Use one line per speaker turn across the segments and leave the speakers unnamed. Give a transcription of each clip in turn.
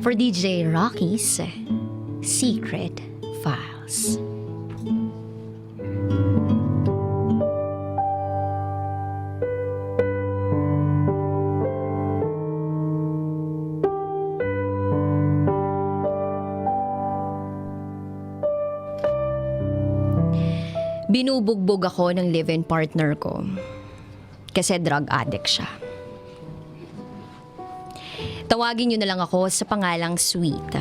for DJ Rocky's Secret Files. Binubugbog ako ng live-in partner ko kasi drug addict siya. Tawagin niyo na lang ako sa pangalang Sweet.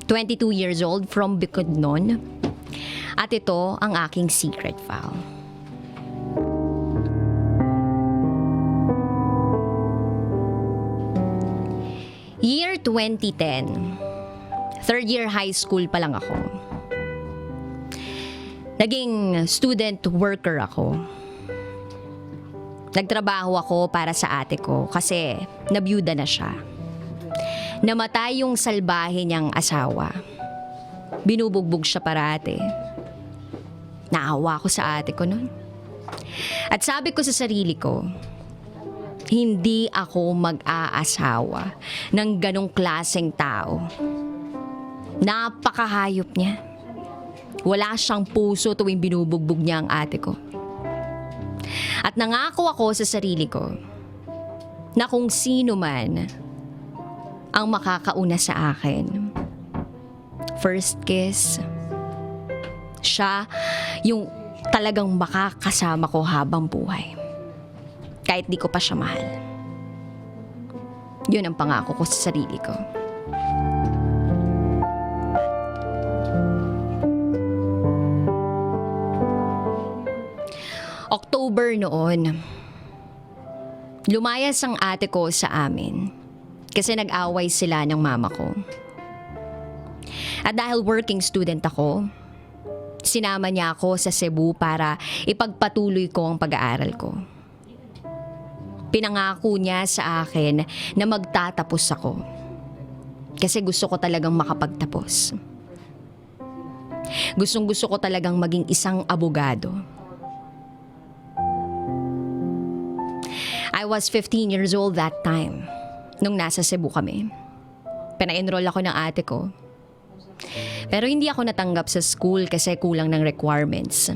22 years old from Bukidnon. At ito ang aking secret file. Year 2010. Third year high school pa lang ako. Naging student worker ako. Nagtrabaho ako para sa ate ko kasi nabiyuda na siya. Namatay yung salbahe niyang asawa. Binubugbog siya parate. Naawa ako sa ate ko nun. At sabi ko sa sarili ko, hindi ako mag-aasawa ng ganong klaseng tao. Napakahayop niya. Wala siyang puso tuwing binubugbog niya ang ate ko. At nangako ako sa sarili ko na kung sino man ang makakauna sa akin, first kiss, siya yung talagang makakasama ko habang buhay. Kahit di ko pa siya mahal. Yun ang pangako ko sa sarili ko. October noon, lumayas ang ate ko sa amin kasi nag-away sila ng mama ko. At dahil working student ako, sinama niya ako sa Cebu para ipagpatuloy ko ang pag-aaral ko. Pinangako niya sa akin na magtatapos ako kasi gusto ko talagang makapagtapos. Gustong-gusto ko talagang maging isang abogado. I was 15 years old that time, nung nasa Cebu kami. Pina-enroll ako ng ate ko. Pero hindi ako natanggap sa school kasi kulang ng requirements.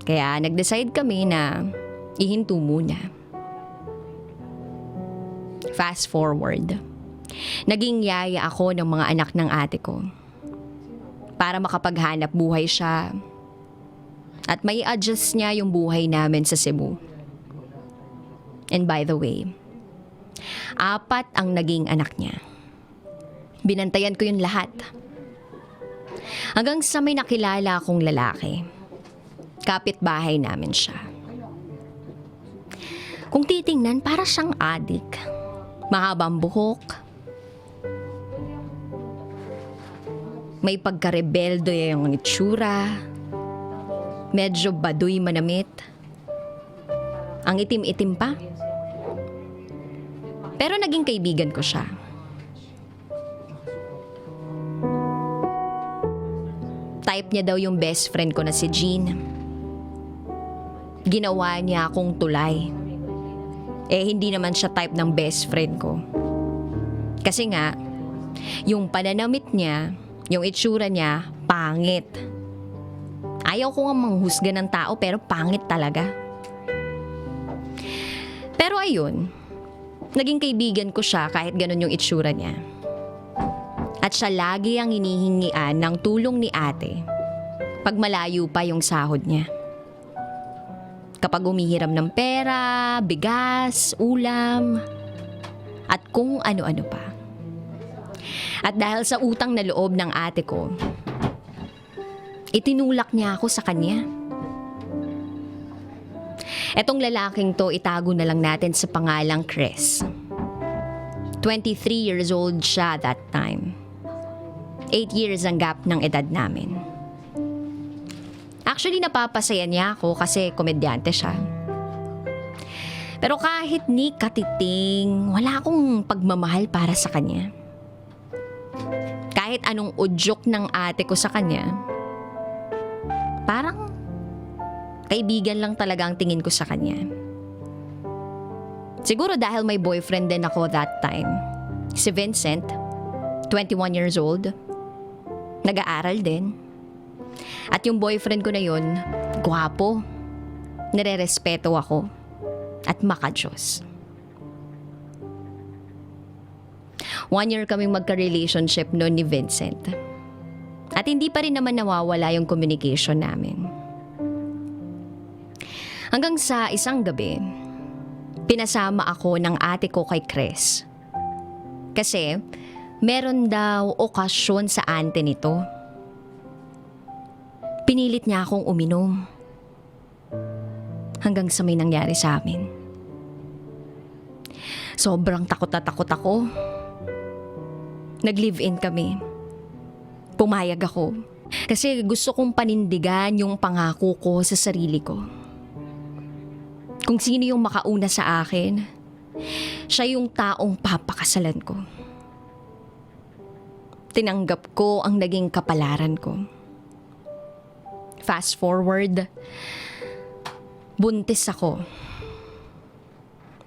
Kaya nag-decide kami na ihinto muna. Fast forward. Naging yaya ako ng mga anak ng ate ko. Para makapaghanap buhay siya. At may adjust niya yung buhay namin sa Cebu. And by the way, 4 ang naging anak niya. Binantayan ko yun lahat. Hanggang sa may nakilala akong lalaki. Kapitbahay namin siya. Kung titingnan, para siyang adik. Mahabang buhok. May pagkarebelde yung itsura. Medyo baduy manamit. Ang itim-itim pa. Pero naging kaibigan ko siya. Type niya daw yung best friend ko na si Jean. Ginawa niya akong tulay. Hindi naman siya type ng best friend ko. Kasi nga, yung pananamit niya, yung itsura niya, pangit. Ayaw ko nga manghusga ng tao pero pangit talaga. Pero ayun, naging kaibigan ko siya kahit ganun yung itsura niya. At siya lagi ang hinihingian ng tulong ni ate pag malayo pa yung sahod niya. Kapag umihiram ng pera, bigas, ulam, at kung ano-ano pa. At dahil sa utang na loob ng ate ko, itinulak niya ako sa kanya. Etong lalaking to, itago na lang natin sa pangalang Chris. 23 years old siya that time. 8 years ang gap ng edad namin. Actually, napapasaya niya ako kasi komedyante siya. Pero kahit ni katiting, wala akong pagmamahal para sa kanya. Kahit anong udyok ng ate ko sa kanya, parang kaibigan lang talaga ang tingin ko sa kanya. Siguro dahil may boyfriend din ako that time. Si Vincent, 21 years old, nag-aaral din. At yung boyfriend ko na yun, gwapo, nire-respeto ako, at makajos. 1 year kaming magka-relationship noon ni Vincent. At hindi pa rin naman nawawala yung communication namin. Hanggang sa isang gabi, pinasama ako ng ate ko kay Chris. Kasi meron daw okasyon sa ante nito. Pinilit niya akong uminom. Hanggang sa may nangyari sa amin. Sobrang takot na takot ako. Nag-live-in kami. Pumayag ako. Kasi gusto kong panindigan yung pangako ko sa sarili ko. Kung sino yung makauna sa akin, siya yung taong papakasalan ko. Tinanggap ko ang naging kapalaran ko. Fast forward, buntis ako.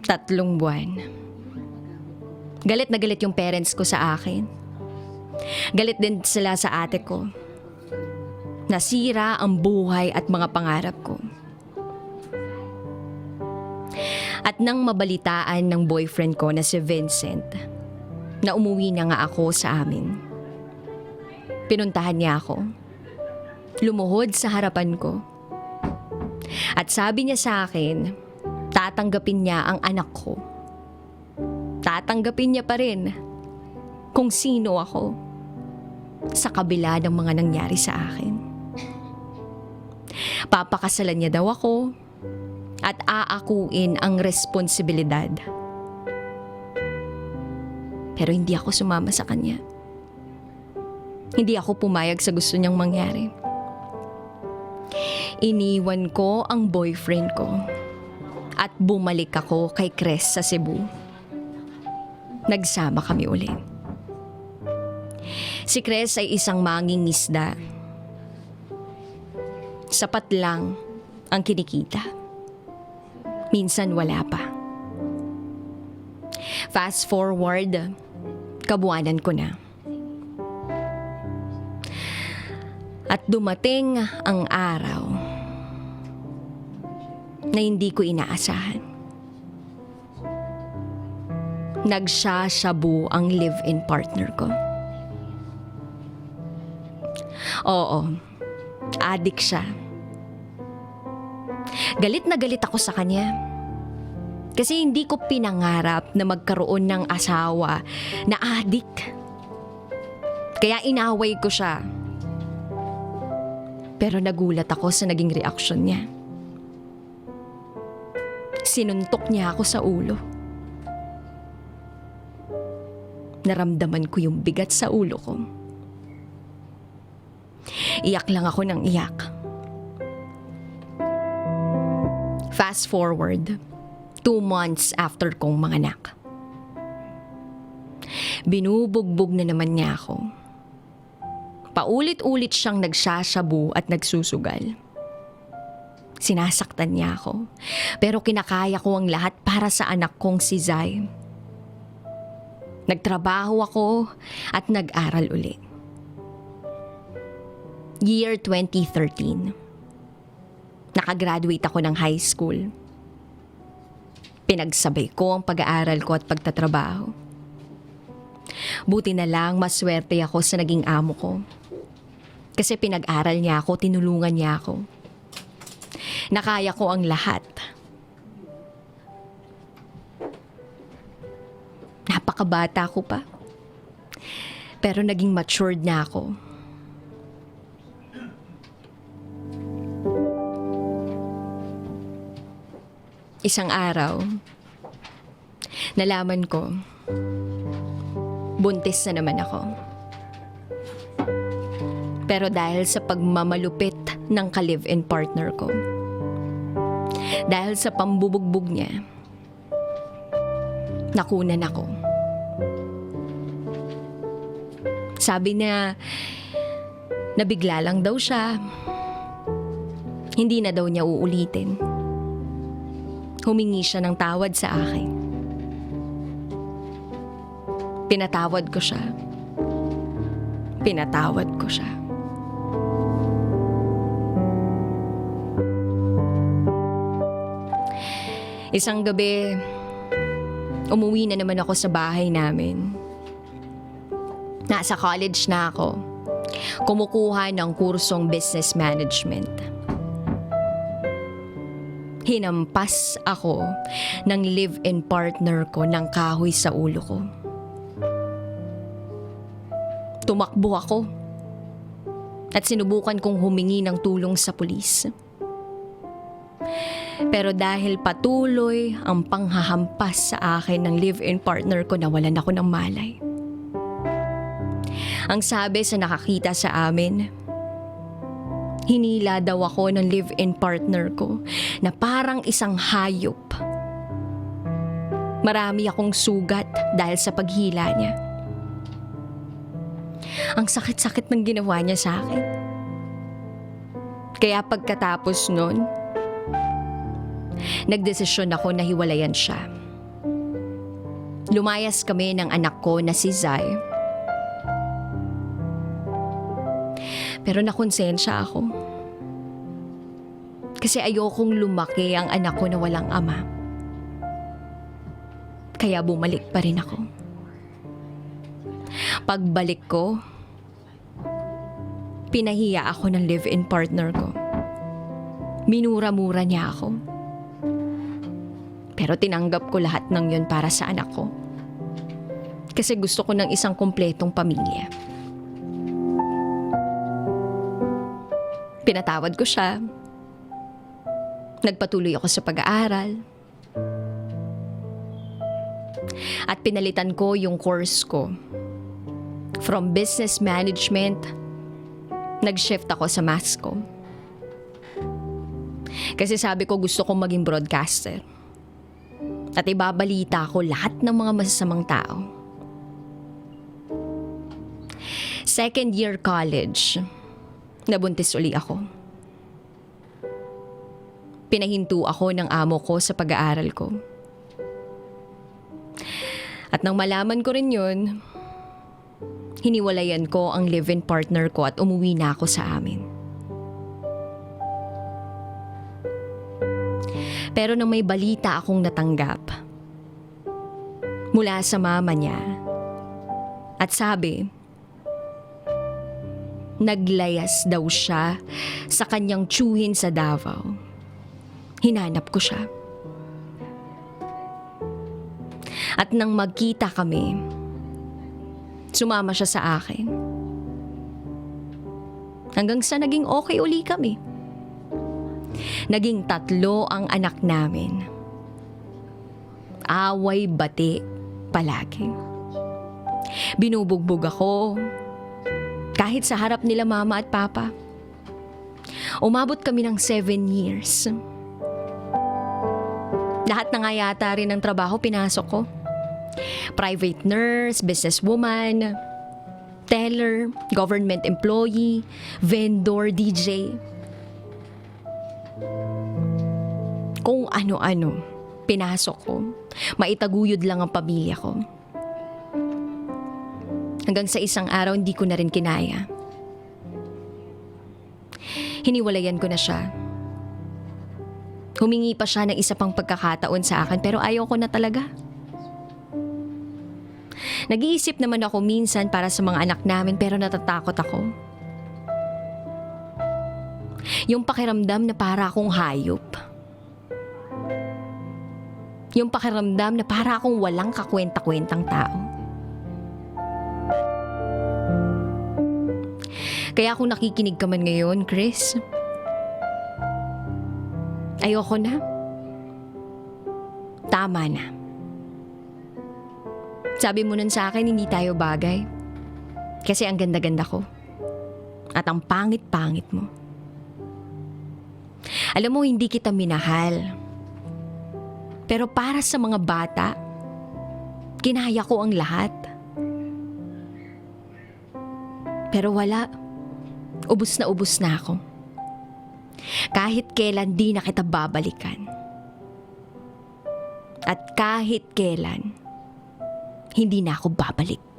3 buwan. Galit na galit yung parents ko sa akin. Galit din sila sa ate ko. Nasira ang buhay at mga pangarap ko. At nang mabalitaan ng boyfriend ko na si Vincent, na umuwi na nga ako sa amin. Pinuntahan niya ako. Lumuhod sa harapan ko. At sabi niya sa akin, tatanggapin niya ang anak ko. Tatanggapin niya pa rin kung sino ako sa kabila ng mga nangyari sa akin. Papakasalan niya daw ako at aakuin ang responsibilidad. Pero hindi ako sumama sa kanya. Hindi ako pumayag sa gusto niyang mangyari. Iniwan ko ang boyfriend ko at bumalik ako kay Chris sa Cebu. Nagsama kami uli. Si Chris ay isang mangingisda. Sapat lang ang kinikita. Minsan wala pa. Fast forward, kabuwanan ko na. At dumating ang araw na hindi ko inaasahan. Nagsashabu ang live-in partner ko. Oo, adik siya. Galit na galit ako sa kanya. Kasi hindi ko pinangarap na magkaroon ng asawa na adik. Kaya inaway ko siya. Pero nagulat ako sa naging reaksyon niya. Sinuntok niya ako sa ulo. Naramdaman ko yung bigat sa ulo ko. Iyak lang ako ng iyak. Fast forward, 2 months after kong manganak. Binubugbog na naman niya ako. Paulit-ulit siyang nagsashabu at nagsusugal. Sinasaktan niya ako, pero kinakaya ko ang lahat para sa anak kong si Zai. Nagtrabaho ako at nag-aral uli. Year 2013. Nakagraduate ako ng high school. Pinagsabay ko ang pag-aaral ko at pagtatrabaho. Buti na lang maswerte ako sa naging amo ko. Kasi pinag-aral niya ako, tinulungan niya ako. Nakaya ko ang lahat. Napakabata ko pa. Pero naging matured na ako. Isang araw, nalaman ko, buntis na naman ako. Pero dahil sa pagmamalupit ng ka-live-in partner ko, dahil sa pambubugbog niya, nakunan ako. Sabi niya, nabigla lang daw siya. Hindi na daw niya uulitin. Humingi siya ng tawad sa akin. Pinatawad ko siya. Pinatawad ko siya. Isang gabi, umuwi na naman ako sa bahay namin. Nasa college na ako. Kumukuha ng kursong business management. Hinampas ako ng live-in partner ko ng kahoy sa ulo ko. Tumakbo ako at sinubukan kong humingi ng tulong sa pulis. Pero dahil patuloy ang panghahampas sa akin ng live-in partner ko, nawalan ako ng malay. Ang sabi sa nakakita sa amin, hinila daw ako ng live-in partner ko na parang isang hayop. Marami akong sugat dahil sa paghila niya. Ang sakit-sakit ng ginawa niya sa akin. Kaya pagkatapos nun, nagdesisyon ako na hiwalayan siya. Lumayas kami ng anak ko na si Zai. Pero nakonsensya ako. Kasi ayokong lumaki ang anak ko na walang ama. Kaya bumalik pa rin ako. Pagbalik ko, pinahiya ako ng live-in partner ko. Minura-mura niya ako. Pero tinanggap ko lahat ng yun para sa anak ko. Kasi gusto ko ng isang kumpletong pamilya. Pinatawad ko siya. Nagpatuloy ako sa pag-aaral. At pinalitan ko yung course ko. From business management, nag-shift ako sa mass comm. Kasi sabi ko gusto kong maging broadcaster. At ibabalita ko lahat ng mga masasamang tao. Second year college, nabuntis uli ako. Pinahinto ako ng amo ko sa pag-aaral ko. At nang malaman ko rin yun, hiniwalayan ko ang live-in partner ko at umuwi na ako sa amin. Pero nang may balita akong natanggap mula sa mama niya at sabi, naglayas daw siya sa kanyang tiyuhin sa Davao. Hinanap ko siya. At nang magkita kami, sumama siya sa akin. Hanggang sa naging okay uli kami. Naging 3 ang anak namin. Away bati palagi. Binubugbog ako kahit sa harap nila mama at papa. Umabot kami ng 7 years. Lahat na nga yata rin ng trabaho pinasok ko. Private nurse, businesswoman, teller, government employee, vendor, DJ. Kung ano-ano, pinasok ko. Maitaguyod lang ang pamilya ko. Hanggang sa isang araw, hindi ko na rin kinaya. Hiniwalayan ko na siya. Humingi pa siya ng isa pang pagkakataon sa akin pero ayaw ko na talaga. Nag-iisip naman ako minsan para sa mga anak namin pero natatakot ako. Yung pakiramdam na para akong hayop. Yung pakiramdam na para akong walang kakwenta-kwentang tao. Kaya kung nakikinig ka man ngayon, Chris, ayoko na. Tama na. Sabi mo nun sa akin, hindi tayo bagay. Kasi ang ganda-ganda ko. At ang pangit-pangit mo. Alam mo, hindi kita minahal. Pero para sa mga bata, kinaya ko ang lahat. Pero wala. Ubus na ako. Kahit kailan di na kita babalikan. At kahit kailan, hindi na ako babalik.